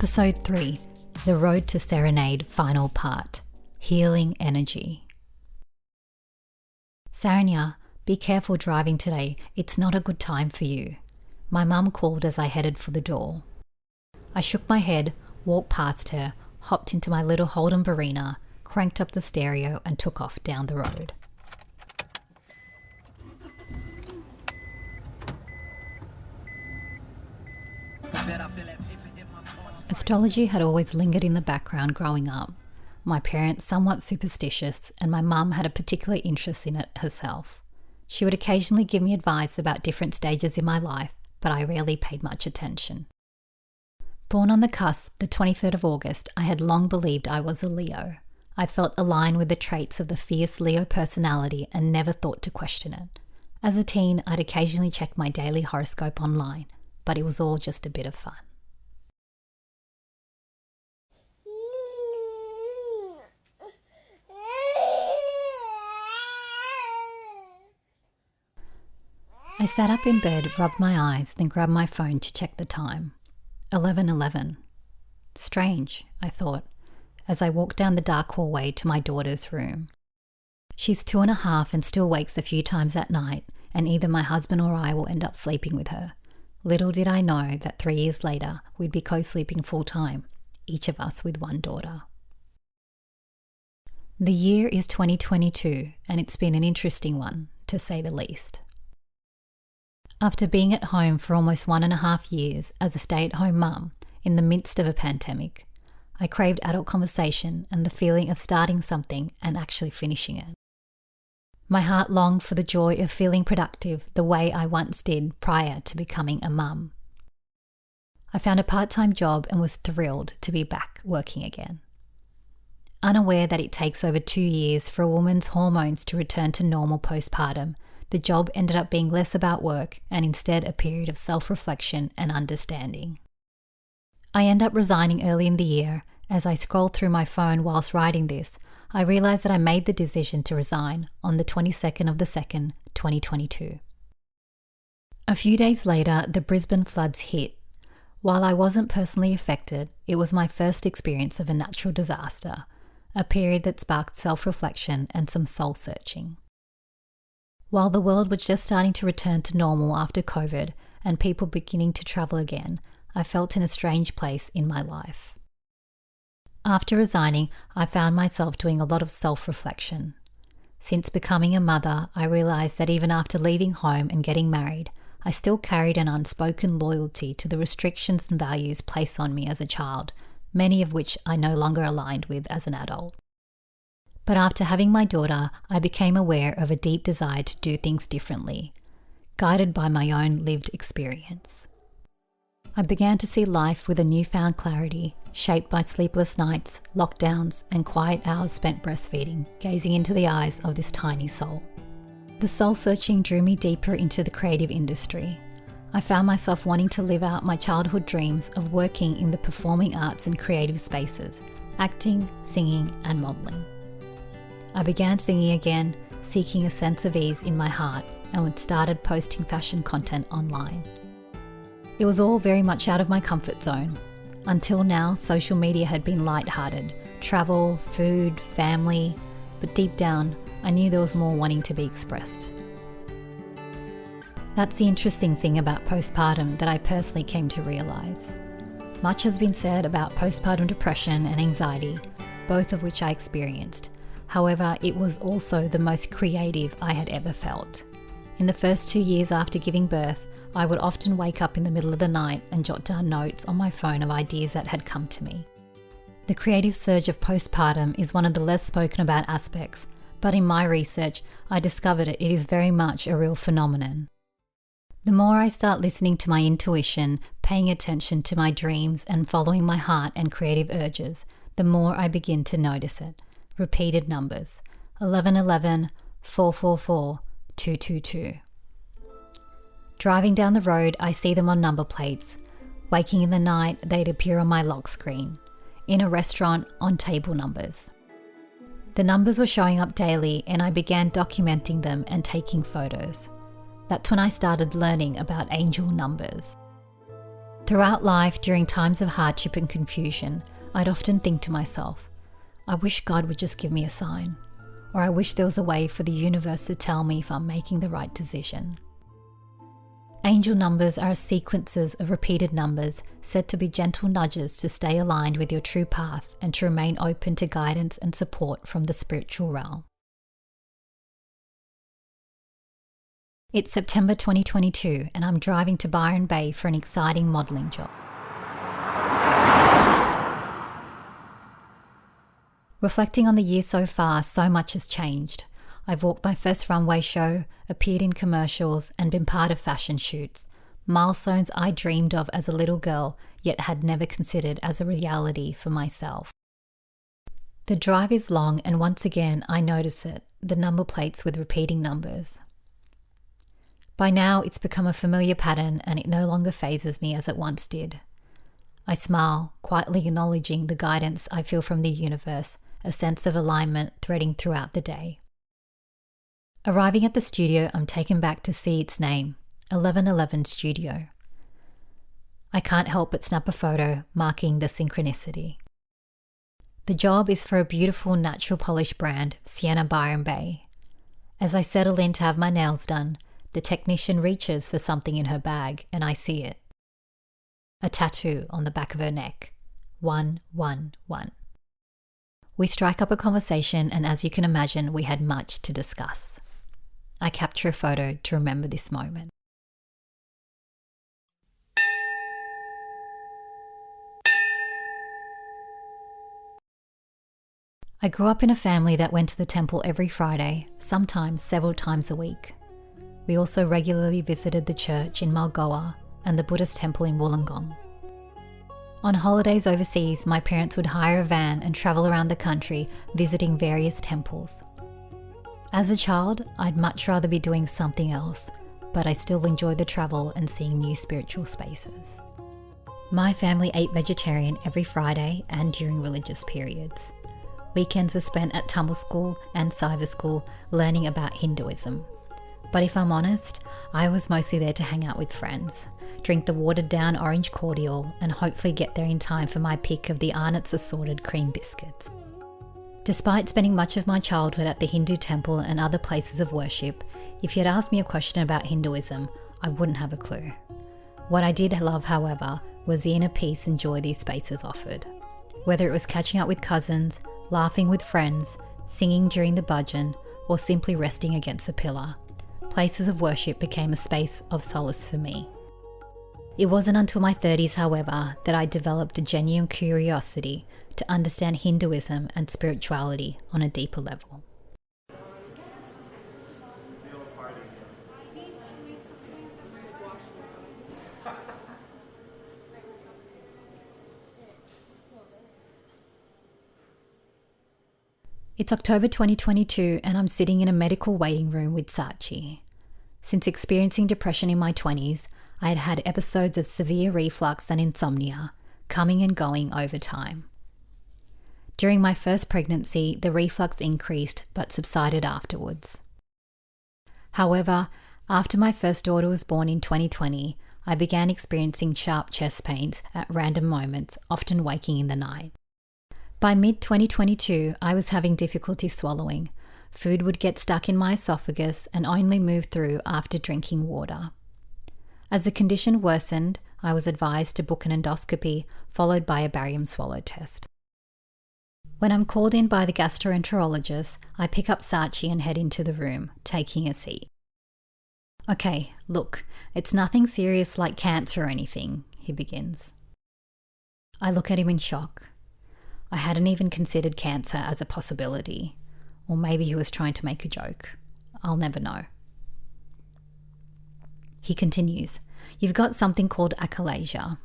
Episode 3, The Road to Serenaid, Final Part, Healing Energy. Serenaid, be careful driving today. It's not a good time for you. My mum called as I headed for the door. I shook my head, walked past her, hopped into my little Holden Barina, cranked up the stereo and took off down the road. Astrology had always lingered in the background growing up. My parents somewhat superstitious, and my mum had a particular interest in it herself. She would occasionally give me advice about different stages in my life, but I rarely paid much attention. Born on the cusp, the 23rd of August, I had long believed I was a Leo. I felt aligned with the traits of the fierce Leo personality and never thought to question it. As a teen, I'd occasionally check my daily horoscope online, but it was all just a bit of fun. I sat up in bed, rubbed my eyes, then grabbed my phone to check the time. 11:11. Strange, I thought, as I walked down the dark hallway to my daughter's room. She's 2.5 and still wakes a few times at night, and either my husband or I will end up sleeping with her. Little did I know that 3 years later we'd be co-sleeping full-time, each of us with one daughter. The year is 2022, and it's been an interesting one, to say the least. After being at home for almost 1.5 years as a stay-at-home mum in the midst of a pandemic, I craved adult conversation and the feeling of starting something and actually finishing it. My heart longed for the joy of feeling productive the way I once did prior to becoming a mum. I found a part-time job and was thrilled to be back working again. Unaware that it takes over 2 years for a woman's hormones to return to normal postpartum, the job ended up being less about work and instead a period of self-reflection and understanding. I end up resigning early in the year. As I scrolled through my phone whilst writing this, I realised that I made the decision to resign on the 22nd of the 2nd, 2022. A few days later, the Brisbane floods hit. While I wasn't personally affected, it was my first experience of a natural disaster, a period that sparked self-reflection and some soul-searching. While the world was just starting to return to normal after COVID and people beginning to travel again, I felt in a strange place in my life. After resigning, I found myself doing a lot of self-reflection. Since becoming a mother, I realised that even after leaving home and getting married, I still carried an unspoken loyalty to the restrictions and values placed on me as a child, many of which I no longer aligned with as an adult. But after having my daughter, I became aware of a deep desire to do things differently, guided by my own lived experience. I began to see life with a newfound clarity, shaped by sleepless nights, lockdowns, and quiet hours spent breastfeeding, gazing into the eyes of this tiny soul. The soul-searching drew me deeper into the creative industry. I found myself wanting to live out my childhood dreams of working in the performing arts and creative spaces, acting, singing, and modelling. I began singing again, seeking a sense of ease in my heart, and started posting fashion content online. It was all very much out of my comfort zone. Until now, social media had been light-hearted, travel, food, family, but deep down, I knew there was more wanting to be expressed. That's the interesting thing about postpartum that I personally came to realise. Much has been said about postpartum depression and anxiety, both of which I experienced. However, it was also the most creative I had ever felt. In the first 2 years after giving birth, I would often wake up in the middle of the night and jot down notes on my phone of ideas that had come to me. The creative surge of postpartum is one of the less spoken about aspects, but in my research, I discovered it is very much a real phenomenon. The more I start listening to my intuition, paying attention to my dreams and following my heart and creative urges, the more I begin to notice it. Repeated numbers, 1111, 444, 222. Driving down the road, I see them on number plates. Waking in the night, they'd appear on my lock screen. In a restaurant, on table numbers. The numbers were showing up daily and I began documenting them and taking photos. That's when I started learning about angel numbers. Throughout life, during times of hardship and confusion, I'd often think to myself, I wish God would just give me a sign, or I wish there was a way for the universe to tell me if I'm making the right decision. Angel numbers are sequences of repeated numbers said to be gentle nudges to stay aligned with your true path and to remain open to guidance and support from the spiritual realm. It's September 2022 and I'm driving to Byron Bay for an exciting modelling job. Reflecting on the year so far, so much has changed. I've walked my first runway show, appeared in commercials, and been part of fashion shoots. Milestones I dreamed of as a little girl, yet had never considered as a reality for myself. The drive is long, and once again I notice it, the number plates with repeating numbers. By now it's become a familiar pattern and it no longer phases me as it once did. I smile, quietly acknowledging the guidance I feel from the universe, a sense of alignment threading throughout the day. Arriving at the studio, I'm taken back to see its name, 1111 Studio. I can't help but snap a photo, marking the synchronicity. The job is for a beautiful natural polish brand, Sienna Byron Bay. As I settle in to have my nails done, the technician reaches for something in her bag and I see it. A tattoo on the back of her neck, 111. We strike up a conversation and as you can imagine, we had much to discuss. I capture a photo to remember this moment. I grew up in a family that went to the temple every Friday, sometimes several times a week. We also regularly visited the church in Malgoa and the Buddhist temple in Wollongong. On holidays overseas, my parents would hire a van and travel around the country visiting various temples. As a child, I'd much rather be doing something else, but I still enjoy the travel and seeing new spiritual spaces. My family ate vegetarian every Friday and during religious periods. Weekends were spent at Tamil school and Saiva school learning about Hinduism. But if I'm honest, I was mostly there to hang out with friends, drink the watered down orange cordial and hopefully get there in time for my pick of the Arnott's assorted cream biscuits. Despite spending much of my childhood at the Hindu temple and other places of worship, if you had asked me a question about Hinduism, I wouldn't have a clue. What I did love, however, was the inner peace and joy these spaces offered. Whether it was catching up with cousins, laughing with friends, singing during the bhajan, or simply resting against a pillar, places of worship became a space of solace for me. It wasn't until my 30s, however, that I developed a genuine curiosity to understand Hinduism and spirituality on a deeper level. It's October 2022 and I'm sitting in a medical waiting room with Sachi. Since experiencing depression in my 20s, I had had episodes of severe reflux and insomnia, coming and going over time. During my first pregnancy, the reflux increased but subsided afterwards. However, after my first daughter was born in 2020, I began experiencing sharp chest pains at random moments, often waking in the night. By mid-2022, I was having difficulty swallowing. Food would get stuck in my esophagus and only move through after drinking water. As the condition worsened, I was advised to book an endoscopy, followed by a barium swallow test. When I'm called in by the gastroenterologist, I pick up Sachi and head into the room, taking a seat. Okay, look, it's nothing serious like cancer or anything, he begins. I look at him in shock. I hadn't even considered cancer as a possibility. Or maybe he was trying to make a joke. I'll never know. He continues, you've got something called achalasia.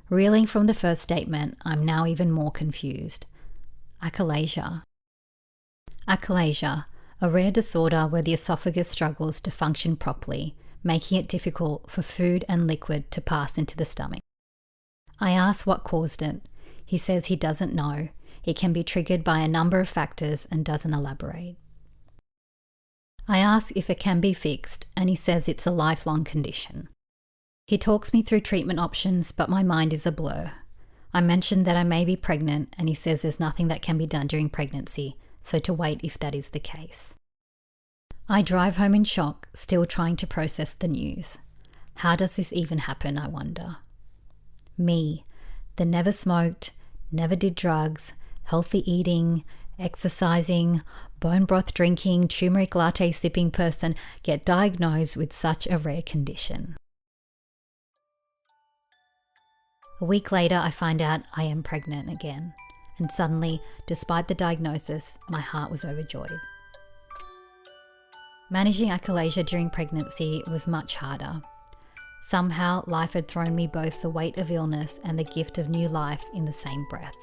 Reeling from the first statement, I'm now even more confused. Achalasia. Achalasia, a rare disorder where the esophagus struggles to function properly, making it difficult for food and liquid to pass into the stomach. I ask what caused it. He says he doesn't know. It can be triggered by a number of factors and doesn't elaborate. I ask if it can be fixed, and he says it's a lifelong condition. He talks me through treatment options, but my mind is a blur. I mentioned that I may be pregnant, and he says there's nothing that can be done during pregnancy, so to wait if that is the case. I drive home in shock, still trying to process the news. How does this even happen, I wonder? Me, the never smoked, never did drugs, healthy eating, exercising, bone broth drinking, turmeric latte sipping person, get diagnosed with such a rare condition. A week later, I find out I am pregnant again, and suddenly, despite the diagnosis, my heart was overjoyed. Managing achalasia during pregnancy was much harder. Somehow, life had thrown me both the weight of illness and the gift of new life in the same breath.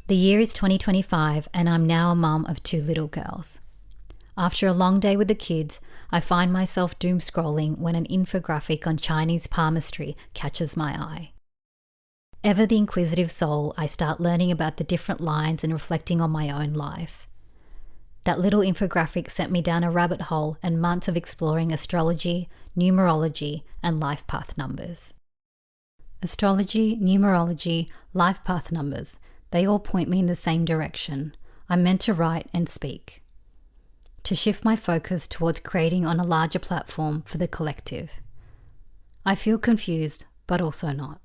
The year is 2025 and I'm now a mum of 2 little girls. After a long day with the kids, I find myself doom scrolling when an infographic on Chinese palmistry catches my eye. Ever the inquisitive soul, I start learning about the different lines and reflecting on my own life. That little infographic sent me down a rabbit hole and months of exploring astrology, numerology, and life path numbers. Astrology, numerology, life path numbers, they all point me in the same direction. I'm meant to write and speak. To shift my focus towards creating on a larger platform for the collective. I feel confused, but also not.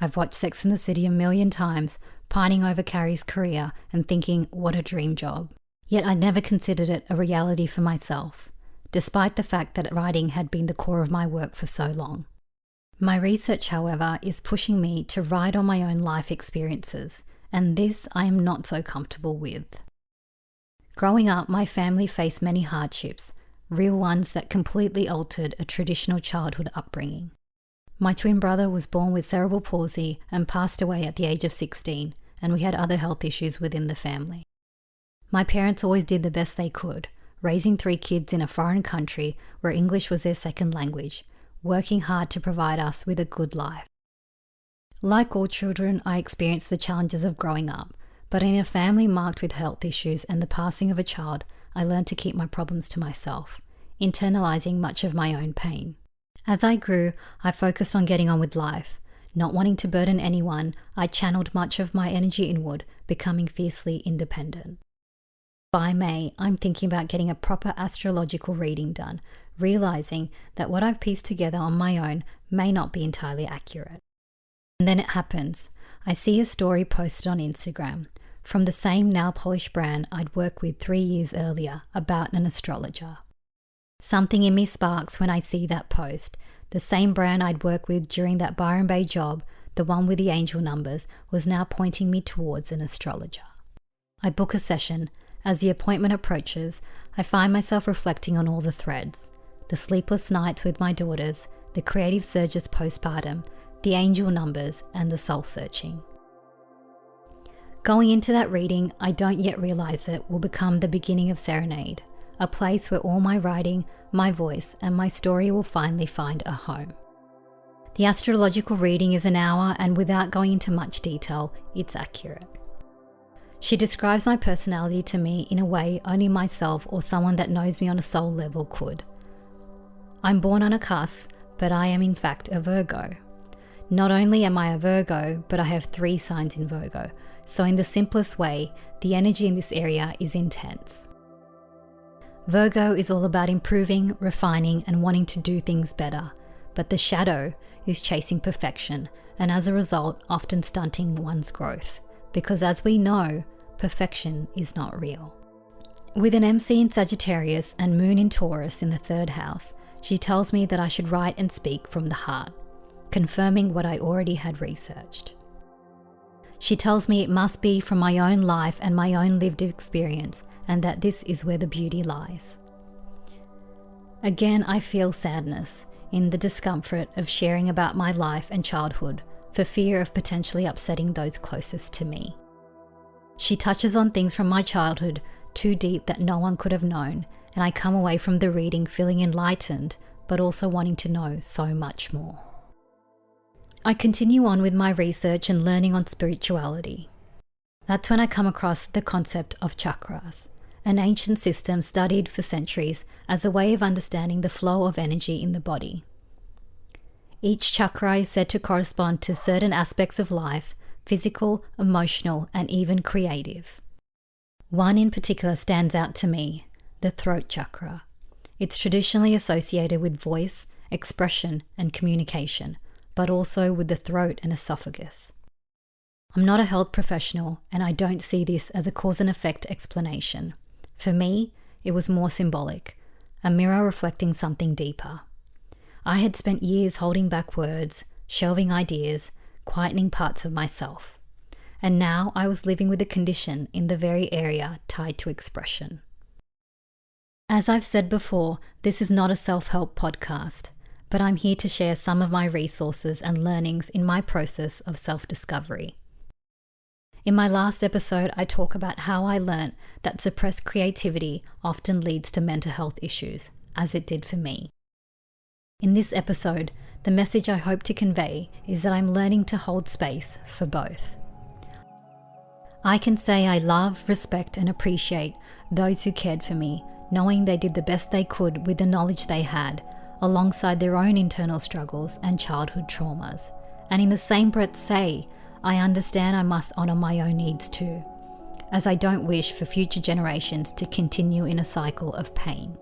I've watched Sex and the City a million times, pining over Carrie's career and thinking, what a dream job. Yet I never considered it a reality for myself, despite the fact that writing had been the core of my work for so long. My research, however, is pushing me to write on my own life experiences, and this I am not so comfortable with. Growing up, my family faced many hardships, real ones that completely altered a traditional childhood upbringing. My twin brother was born with cerebral palsy and passed away at the age of 16, and we had other health issues within the family. My parents always did the best they could, raising 3 kids in a foreign country where English was their second language, working hard to provide us with a good life. Like all children, I experienced the challenges of growing up, but in a family marked with health issues and the passing of a child, I learned to keep my problems to myself, internalizing much of my own pain. As I grew, I focused on getting on with life. Not wanting to burden anyone, I channeled much of my energy inward, becoming fiercely independent. By May, I'm thinking about getting a proper astrological reading done, realizing that what I've pieced together on my own may not be entirely accurate. And then it happens. I see a story posted on Instagram from the same nail polish brand I'd worked with 3 years earlier about an astrologer. Something in me sparks when I see that post. The same brand I'd worked with during that Byron Bay job, the one with the angel numbers, was now pointing me towards an astrologer. I book a session. As the appointment approaches, I find myself reflecting on all the threads. The sleepless nights with my daughters, the creative surges postpartum, the angel numbers, and the soul searching. Going into that reading, I don't yet realize it will become the beginning of Serenaid, a place where all my writing, my voice, and my story will finally find a home. The astrological reading is an hour, and without going into much detail, it's accurate. She describes my personality to me in a way only myself or someone that knows me on a soul level could. I'm born on a cusp, but I am in fact a Virgo. Not only am I a Virgo, but I have 3 signs in Virgo, so in the simplest way, the energy in this area is intense. Virgo is all about improving, refining, and wanting to do things better, but the shadow is chasing perfection, and as a result, often stunting one's growth, because as we know, perfection is not real. With an MC in Sagittarius and Moon in Taurus in the 3rd house, she tells me that I should write and speak from the heart, confirming what I already had researched. She tells me it must be from my own life and my own lived experience, and that this is where the beauty lies. Again, I feel sadness in the discomfort of sharing about my life and childhood for fear of potentially upsetting those closest to me. She touches on things from my childhood too deep that no one could have known, and I come away from the reading feeling enlightened, but also wanting to know so much more. I continue on with my research and learning on spirituality. That's when I come across the concept of chakras, an ancient system studied for centuries as a way of understanding the flow of energy in the body. Each chakra is said to correspond to certain aspects of life, physical, emotional, and even creative. One in particular stands out to me, the throat chakra. It's traditionally associated with voice, expression, and communication, but also with the throat and esophagus. I'm not a health professional, and I don't see this as a cause and effect explanation. For me, it was more symbolic, a mirror reflecting something deeper. I had spent years holding back words, shelving ideas, quietening parts of myself. And now I was living with a condition in the very area tied to expression. As I've said before, this is not a self-help podcast, but I'm here to share some of my resources and learnings in my process of self-discovery. In my last episode, I talk about how I learnt that suppressed creativity often leads to mental health issues, as it did for me. In this episode, the message I hope to convey is that I'm learning to hold space for both. I can say I love, respect, and appreciate those who cared for me, knowing they did the best they could with the knowledge they had, alongside their own internal struggles and childhood traumas. And in the same breath say, I understand I must honour my own needs too, as I don't wish for future generations to continue in a cycle of pain.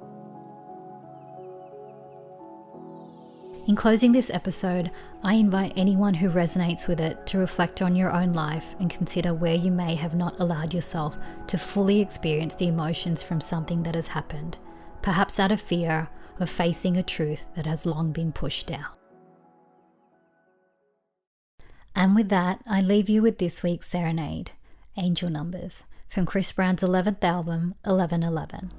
In closing this episode, I invite anyone who resonates with it to reflect on your own life and consider where you may have not allowed yourself to fully experience the emotions from something that has happened, perhaps out of fear of facing a truth that has long been pushed down. And with that, I leave you with this week's Serenaid, Angel Numbers, from Chris Brown's 11th album, 1111.